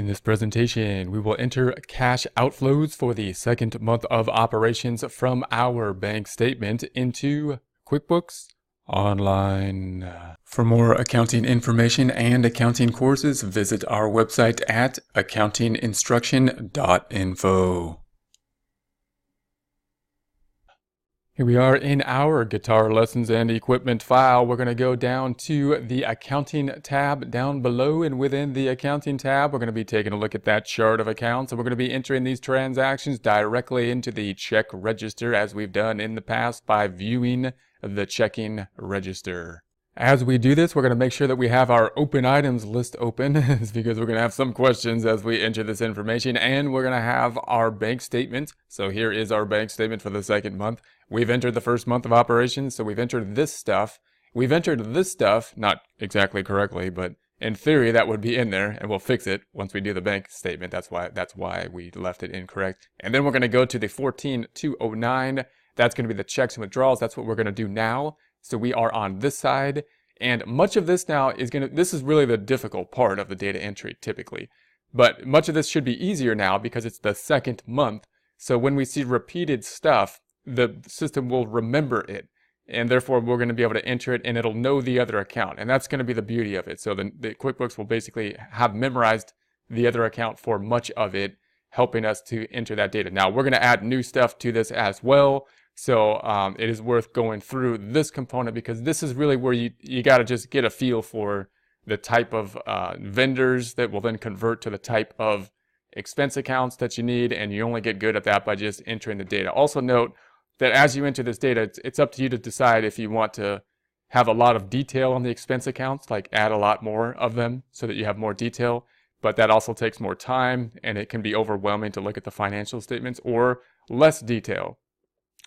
In this presentation, we will enter cash outflows for the second month of operations from our bank statement into QuickBooks Online. For more accounting information and accounting courses, visit our website at accountinginstruction.info. Here we are in our guitar lessons and equipment file. We're going to go down to the accounting tab down below, and within the accounting tab, we're going to be taking a look at that chart of accounts, and we're going to be entering these transactions directly into the check register as we've done in the past by viewing the checking register. As we do this, we're going to make sure that we have our open items list open because we're going to have some questions as we enter this information, and we're going to have our bank statement. So here is our bank statement for the second month. We've entered the first month of operations, so we've entered this stuff. We've entered this stuff, not exactly correctly, but in theory that would be in there, and we'll fix it once we do the bank statement. That's why we left it incorrect. And then we're going to go to the 14209. That's going to be the checks and withdrawals. That's what we're going to do now. So we are on this side, and much of this now is this is really the difficult part of the data entry typically. But much of this should be easier now because it's the second month. So when we see repeated stuff, the system will remember it, and therefore we're going to be able to enter it and it'll know the other account, and that's going to be the beauty of it. So the QuickBooks will basically have memorized the other account for much of it, helping us to enter that data. Now we're going to add new stuff to this as well. So it is worth going through this component because this is really where you got to just get a feel for the type of vendors that will then convert to the type of expense accounts that you need, and you only get good at that by just entering the data. Also note that as you enter this data, it's up to you to decide if you want to have a lot of detail on the expense accounts, like add a lot more of them so that you have more detail, but that also takes more time and it can be overwhelming to look at the financial statements, or less detail.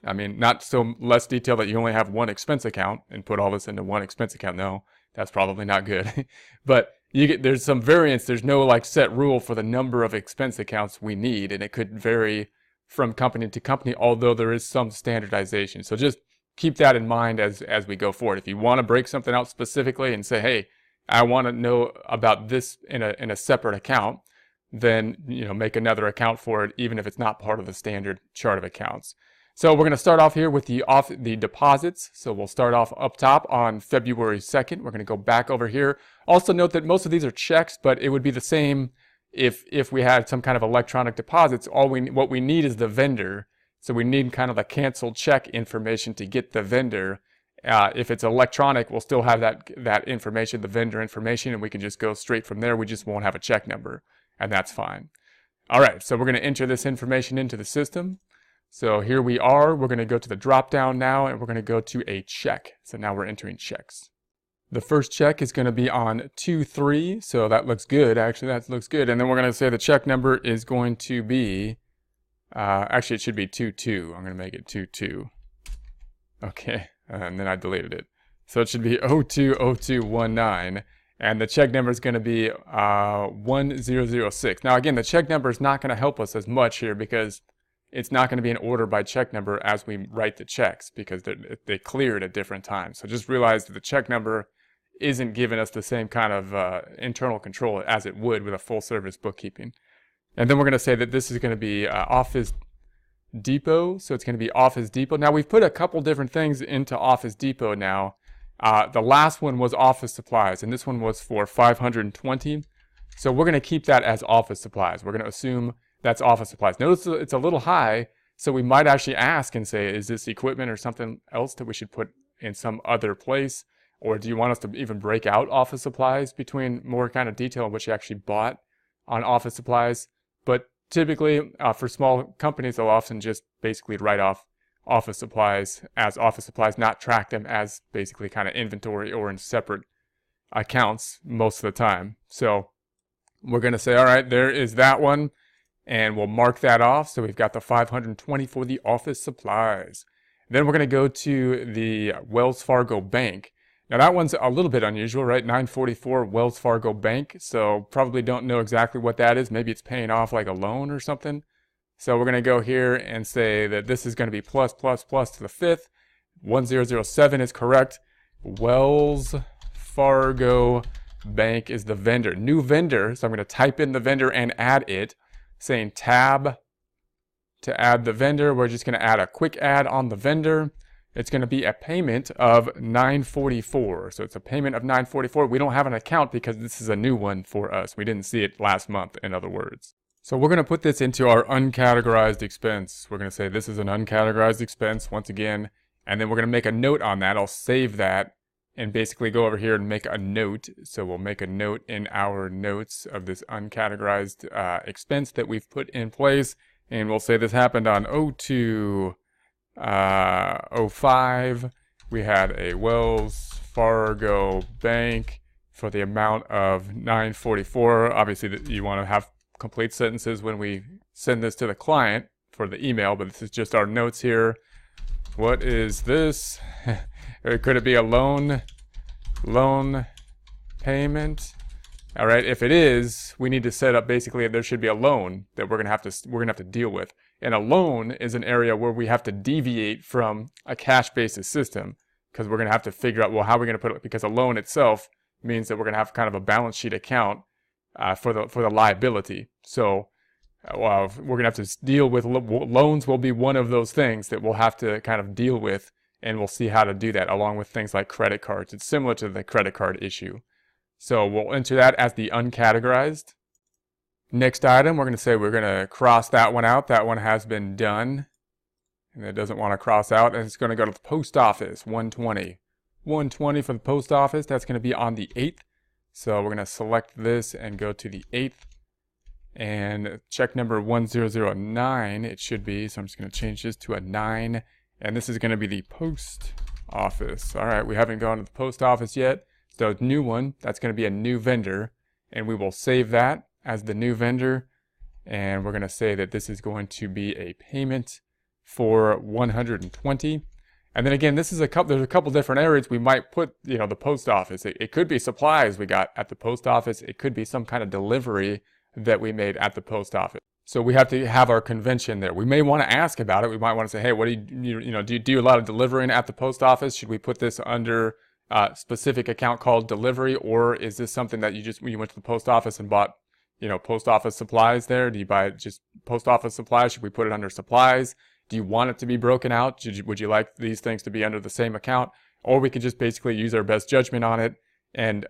I mean, not so less detail that you only have one expense account and put all this into one expense account. No, that's probably not good. But there's some variance. There's no like set rule for the number of expense accounts we need, and it could vary from company to company, although there is some standardization. So just keep that in mind as we go forward. If you want to break something out specifically and say, hey, I want to know about this in a separate account, then make another account for it, even if it's not part of the standard chart of accounts. So we're going to start off here with the deposits. So we'll start off up top on February 2nd. We're going to go back over here. Also note that most of these are checks, but it would be the same if we had some kind of electronic deposits. What we need is the vendor. So we need kind of the canceled check information to get the vendor. If it's electronic, we'll still have that information, the vendor information, and we can just go straight from there. We just won't have a check number, and that's fine. All right, so we're going to enter this information into the system. So here we are. We're going to go to the drop down now, and we're going to go to a check. So now we're entering checks. The first check is going to be on 2-3, so that looks good. Actually, that looks good. And then we're going to say the check number is going to be, actually it should be 2-2. I'm going to make it 2-2. Okay, and then I deleted it. So it should be 020219, and the check number is going to be 1006. Now again, the check number is not going to help us as much here because it's not going to be in order by check number as we write the checks because they cleared at different times. So just realize that the check number isn't giving us the same kind of internal control as it would with a full service bookkeeping. And then we're going to say that this is going to be Office Depot. So it's going to be Office Depot. Now we've put a couple different things into Office Depot now. The last one was office supplies, and this one was for 520. So we're going to keep that as office supplies. We're going to assume that's office supplies. Notice it's a little high, so we might actually ask and say, is this equipment or something else that we should put in some other place? Or do you want us to even break out office supplies between more kind of detail on what you actually bought on office supplies? But typically, for small companies, they'll often just basically write off office supplies as office supplies, not track them as basically kind of inventory or in separate accounts most of the time. So we're going to say, all right, there is that one. And we'll mark that off. So we've got the 520 for the office supplies. Then we're going to go to the Wells Fargo Bank. Now that one's a little bit unusual, right? 944 Wells Fargo Bank. So probably don't know exactly what that is. Maybe it's paying off like a loan or something. So we're going to go here and say that this is going to be plus to the 5th. 1007 is correct. Wells Fargo bank is the vendor. New vendor, so I'm going to type in the vendor and add it, saying tab to add the vendor. We're just going to add a quick add on the vendor. It's going to be a payment of $944. So it's a payment of $944. We don't have an account because this is a new one for us. We didn't see it last month, in other words. So we're going to put this into our uncategorized expense. We're going to say this is an uncategorized expense once again, and then we're going to make a note on that. I'll save that and basically go over here and make a note. So we'll make a note in our notes of this uncategorized expense that we've put in place. And we'll say this happened on 02/05. We had a Wells Fargo bank for the amount of $944. Obviously, you want to have complete sentences when we send this to the client for the email, but this is just our notes here. What is this? Or could it be a loan payment? All right, if it is, we need to set up basically there should be a loan that we're gonna have to deal with. And a loan is an area where we have to deviate from a cash basis system because we're gonna have to figure out, well, how are we gonna put it? Because a loan itself means that we're gonna have kind of a balance sheet account for the liability. So we're gonna have to deal with loans. Will be one of those things that we'll have to kind of deal with, and we'll see how to do that along with things like credit cards. It's similar to the credit card issue. So we'll enter that as the uncategorized. Next item, we're going to say we're going to cross that one out. That one has been done, and it doesn't want to cross out. And it's going to go to the post office, 120. 120 for the post office. That's going to be on the 8th. So we're going to select this and go to the 8th. And check number 1009, it should be. So I'm just going to change this to a 9. And this is going to be the post office. All right, we haven't gone to the post office yet. So new one, that's going to be a new vendor. And we will save that as the new vendor. And we're going to say that this is going to be a payment for 120. And then again, there's a couple different areas we might put, the post office. It could be supplies we got at the post office. It could be some kind of delivery that we made at the post office. So we have to have our convention there. We may want to ask about it. We might want to say, hey, what do you do a lot of delivering at the post office? Should we put this under a specific account called delivery, or is this something that you went to the post office and bought, post office supplies there? Do you buy just post office supplies? Should we put it under supplies? Do you want it to be broken out? Would you like these things to be under the same account? Or we could just basically use our best judgment on it and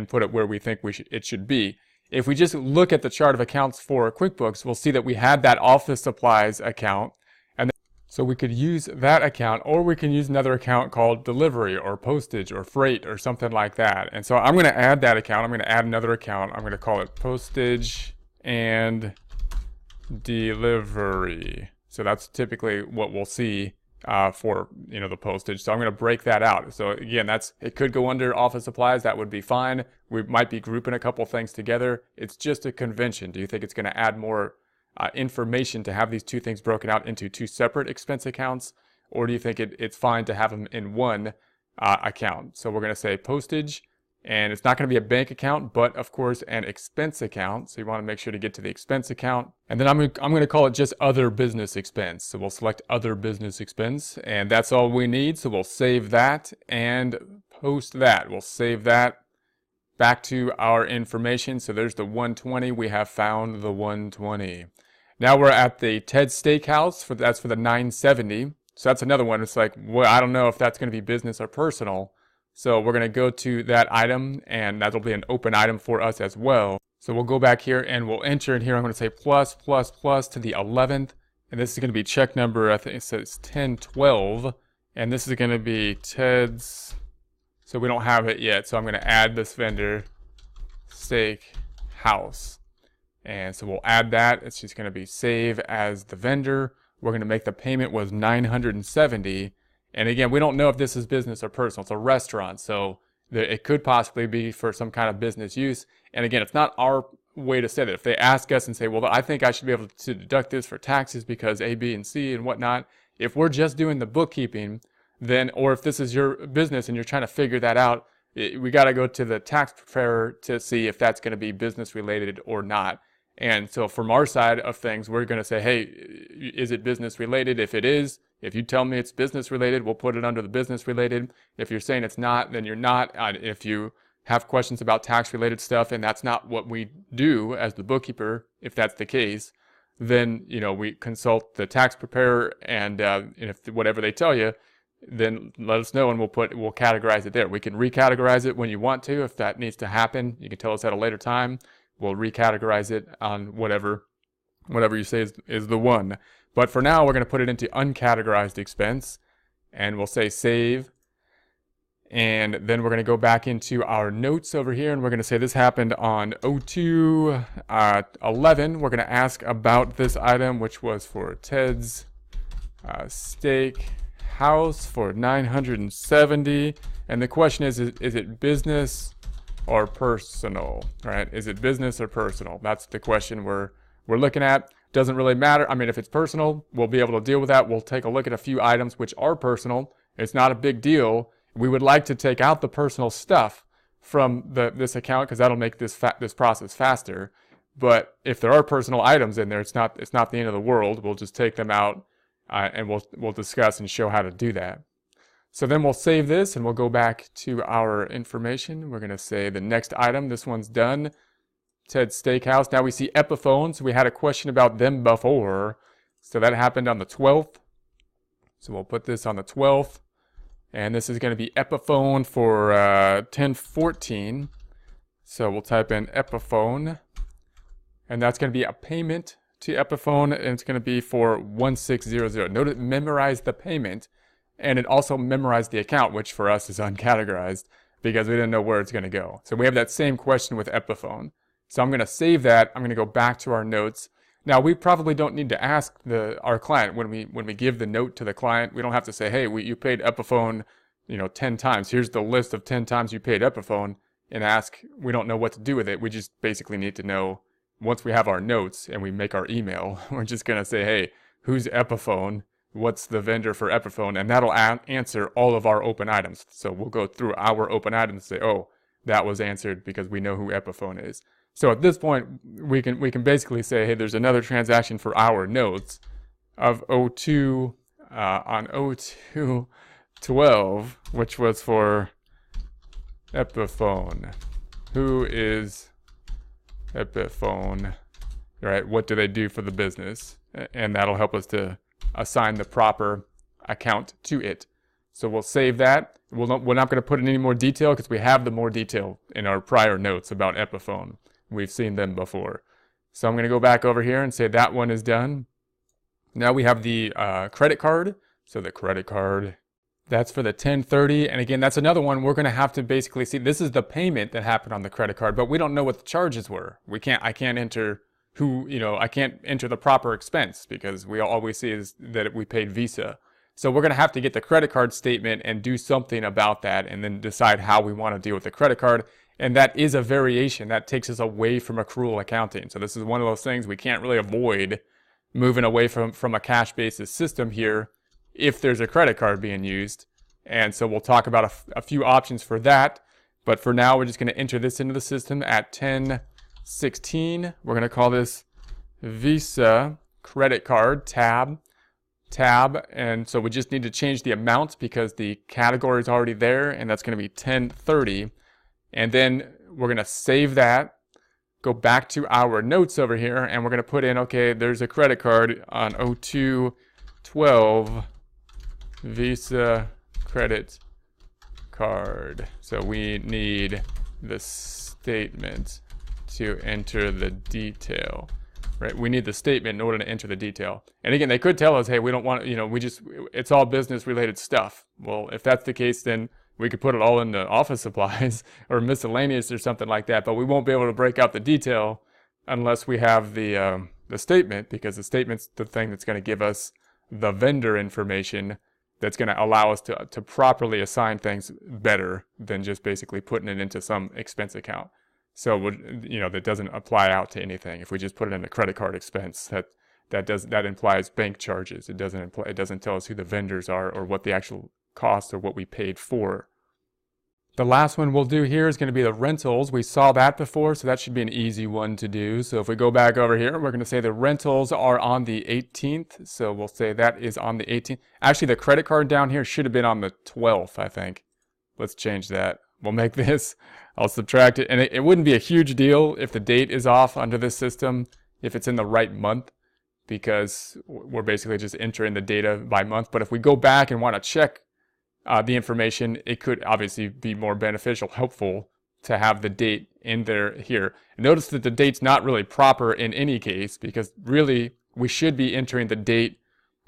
put it where we think it should be. If we just look at the chart of accounts for QuickBooks, we'll see that we had that office supplies account. And so we could use that account, or we can use another account called delivery or postage or freight or something like that. And so I'm going to add that account. I'm going to add another account. I'm going to call it postage and delivery. So that's typically what we'll see for the postage. So I'm going to break that out. So again, it could go under office supplies. That would be fine. We might be grouping a couple things together. It's just a convention. Do you think it's going to add more information to have these two things broken out into two separate expense accounts, or do you think it's fine to have them in one account? So we're going to say postage. And it's not going to be a bank account, but of course an expense account. So you want to make sure to get to the expense account. And then I'm going to call it just other business expense. So we'll select other business expense, and that's all we need. So we'll save that and post that. We'll save that back to our information. So there's the 120. We have found the 120. Now we're at the Ted's Steakhouse. That's for the 970. So that's another one. It's like, well, I don't know if that's going to be business or personal. So we're going to go to that item, and that'll be an open item for us as well. So we'll go back here and we'll enter in here. I'm going to say plus, plus, plus to the 11th. And this is going to be check number, I think it says 1012. And this is going to be Ted's. So we don't have it yet. So I'm going to add this vendor, Steak House. And so we'll add that. It's just going to be save as the vendor. We're going to make the payment was $970. And again, we don't know if this is business or personal. It's a restaurant, so it could possibly be for some kind of business use. And again, it's not our way to say that. If they ask us and say, well, I think I should be able to deduct this for taxes because A, B, and C and whatnot. If we're just doing the bookkeeping, then, or if this is your business and you're trying to figure that out, we got to go to the tax preparer to see if that's going to be business related or not. And so from our side of things, we're going to say, hey, is it business related? If it is, if you tell me it's business related, we'll put it under the business related. If you're saying it's not, then you're not. If you have questions about tax related stuff and that's not what we do as the bookkeeper, if that's the case, then, we consult the tax preparer and if whatever they tell you, then let us know and we'll categorize it there. We can recategorize it when you want to. If that needs to happen, you can tell us at a later time. We'll recategorize it on whatever you say is the one. But for now, we're going to put it into uncategorized expense and we'll say save. And then we're going to go back into our notes over here and we're going to say this happened on 02/11. We're going to ask about this item, which was for Ted's steak house for $970. And the question is it business or personal, right? Is it business or personal? That's the question we're looking at. Doesn't really matter. I mean, if it's personal, we'll be able to deal with that. We'll take a look at a few items which are personal. It's not a big deal. We would like to take out the personal stuff from this account because that'll make this process faster. But if there are personal items in there, it's not the end of the world. We'll just take them out and we'll discuss and show how to do that. So then we'll save this and we'll go back to our information. We're going to say the next item. This one's done. Ted's Steakhouse. Now we see Epiphone. So we had a question about them before. So that happened on the 12th. So we'll put this on the 12th. And this is going to be Epiphone for 1014. So we'll type in Epiphone. And that's going to be a payment to Epiphone. And it's going to be for 1600. Note it memorized the payment. And it also memorized the account, which for us is uncategorized because we didn't know where it's going to go. So we have that same question with Epiphone. So I'm going to save that. I'm going to go back to our notes. Now we probably don't need to ask our client when we give the note to the client. We don't have to say, hey, you paid Epiphone, 10 times. Here's the list of 10 times you paid Epiphone, and ask. We don't know what to do with it. We just basically need to know once we have our notes and we make our email. We're just going to say, hey, who's Epiphone? What's the vendor for Epiphone? And that'll answer all of our open items. So we'll go through our open items and say, oh, that was answered because we know who Epiphone is. So at this point, we can basically say, hey, there's another transaction for our notes of 02 on 02/12, which was for Epiphone. Who is Epiphone? Right? What do they do for the business? And that'll help us to assign the proper account to it. So we'll save that. We're not going to put in any more detail because we have the more detail in our prior notes about Epiphone. We've seen them before. So I'm going to go back over here and say that one is done. Now we have the credit card. So the credit card, that's for the 1030. And again, that's another one we're going to have to basically see. This is the payment that happened on the credit card, but we don't know what the charges were. I can't enter I can't enter the proper expense because all we see is that we paid Visa. So we're going to have to get the credit card statement and do something about that and then decide how we want to deal with the credit card. And that is a variation. That takes us away from accrual accounting. So this is one of those things we can't really avoid moving away from a cash basis system here if there's a credit card being used. And so we'll talk about a few options for that. But for now, we're just going to enter this into the system at 1016. We're going to call this Visa credit card tab. And so we just need to change the amount because the category is already there, and that's going to be 1030. And then we're going to save that, go back to our notes over here, and we're going to put in, okay, there's a credit card on 02/12 Visa credit card. So we need the statement to enter the detail, right? We need the statement in order to enter the detail. And again, they could tell us, hey, we don't want, it's all business related stuff. Well, if that's the case, then we could put it all into office supplies or miscellaneous or something like that, but we won't be able to break out the detail unless we have the statement, because the statement's the thing that's going to give us the vendor information that's going to allow us to properly assign things better than just basically putting it into some expense account. So, that doesn't apply out to anything. If we just put it in a credit card expense, that implies bank charges. It doesn't tell us who the vendors are or what the actual cost or what we paid for. The last one we'll do here is going to be the rentals. We saw that before, so that should be an easy one to do. So if we go back over here, we're going to say the rentals are on the 18th. So we'll say that is on the 18th. Actually, the credit card down here should have been on the 12th, I think. Let's change that. we'll make this, I'll subtract it, and it wouldn't be a huge deal if the date is off under this system, if it's in the right month, because we're basically just entering the data by month. But if we go back and want to check the information, it could obviously be more beneficial, helpful to have the date in there here. Notice that the date's not really proper in any case, because really we should be entering the date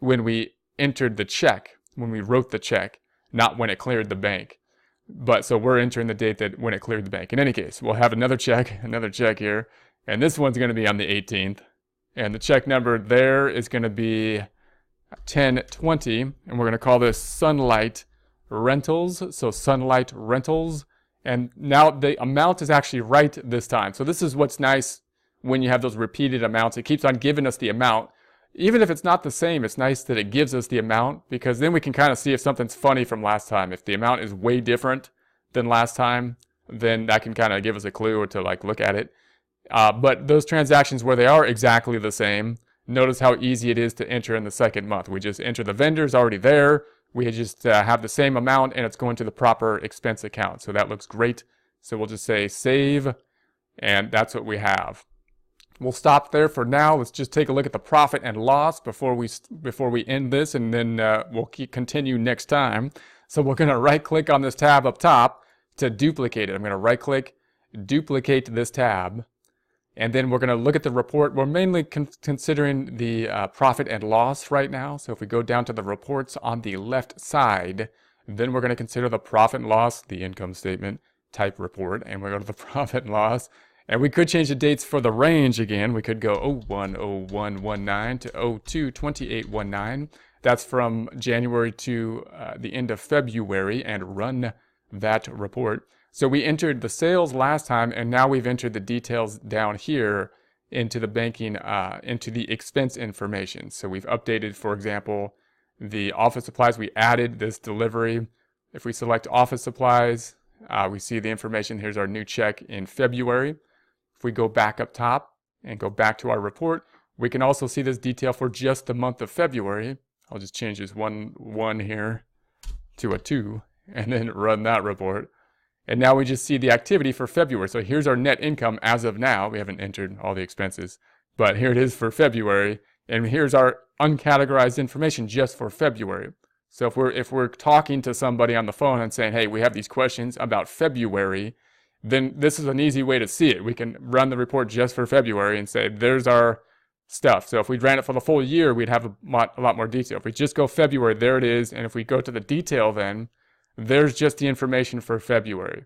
when we entered the check, when we wrote the check, not when it cleared the bank. But so we're entering the date that when it cleared the bank. In any case, we'll have another check here, and this one's going to be on the 18th, and the check number there is going to be 1020, and we're going to call this Sunlight Rentals. So Sunlight Rentals. And now the amount is actually right this time. So this is what's nice when you have those repeated amounts. It keeps on giving us the amount. Even if it's not the same, it's nice that it gives us the amount, because then we can kind of see if something's funny from last time. If the amount is way different than last time, then that can kind of give us a clue or to like look at it. But those transactions where they are exactly the same, notice how easy it is to enter in the second month. We just enter the vendors already there. We just have the same amount, and it's going to the proper expense account. So that looks great. So we'll just say save, and that's what we have. We'll stop there for now. Let's just take a look at the profit and loss before we end this, and then we'll continue next time. So we're going to right-click on this tab up top to duplicate it. I'm going to right-click, duplicate this tab, and then we're going to look at the report. We're mainly considering the profit and loss right now. So if we go down to the reports on the left side, then we're going to consider the profit and loss, the income statement type report, and we go to the profit and loss. And we could change the dates for the range again. We could go 01/01/19 to 02/28/19. That's from January to the end of February, and run that report. So we entered the sales last time, and now we've entered the details down here into the banking, into the expense information. So we've updated, for example, the office supplies. We added this delivery. If we select office supplies, we see the information. Here's our new check in February. If we go back up top and go back to our report, we can also see this detail for just the month of February. I'll just change this 1 here to a 2, and then run that report. And now we just see the activity for February. So here's our net income as of now. We haven't entered all the expenses, but here it is for February. And here's our uncategorized information just for February. So if we're talking to somebody on the phone and saying, hey, we have these questions about February, then this is an easy way to see it. We can run the report just for February and say, there's our stuff. So if we ran it for the full year, we'd have a lot more detail. If we just go February, there it is. And if we go to the detail, then there's just the information for February.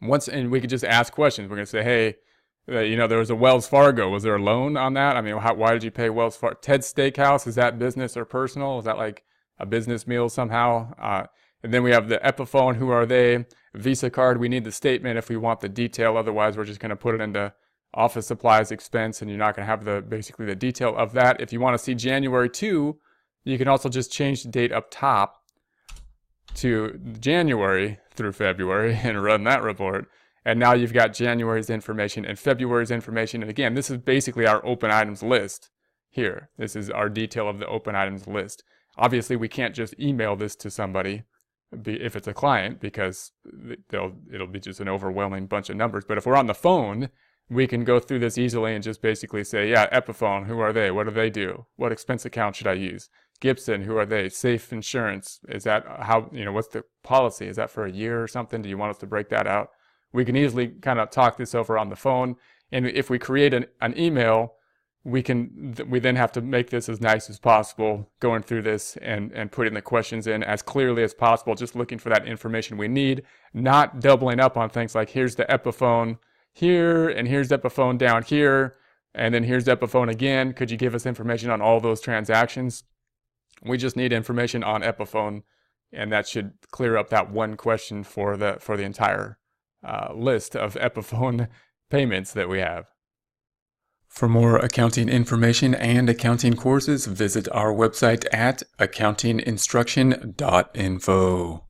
And we could just ask questions. We're going to say, hey, there was a Wells Fargo. Was there a loan on that? I mean, why did you pay Wells Fargo? Ted's Steakhouse, is that business or personal? Is that like a business meal somehow? And then we have the Epiphone. Who are they? Visa card. We need the statement if we want the detail. Otherwise, we're just going to put it into office supplies expense, and you're not going to have basically the detail of that. If you want to see January 2, you can also just change the date up top to January through February and run that report. And now you've got January's information and February's information. And again, this is basically our open items list here. This is our detail of the open items list. Obviously, we can't just email this to somebody if it's a client, because it'll be just an overwhelming bunch of numbers. But if we're on the phone, we can go through this easily and just basically say, yeah, Epiphone, who are they? What do they do? What expense account should I use? Gibson, who are they? Safe Insurance, is that how, what's the policy? Is that for a year or something? Do you want us to break that out? We can easily kind of talk this over on the phone. And if we create an email, we then have to make this as nice as possible, going through this and putting the questions in as clearly as possible, just looking for that information we need, not doubling up on things like, here's the Epiphone here, and here's the Epiphone down here, and then here's the Epiphone again. Could you give us information on all those transactions? We just need information on Epiphone, and that should clear up that one question for the entire list of Epiphone payments that we have. For more accounting information and accounting courses, visit our website at accountinginstruction.info.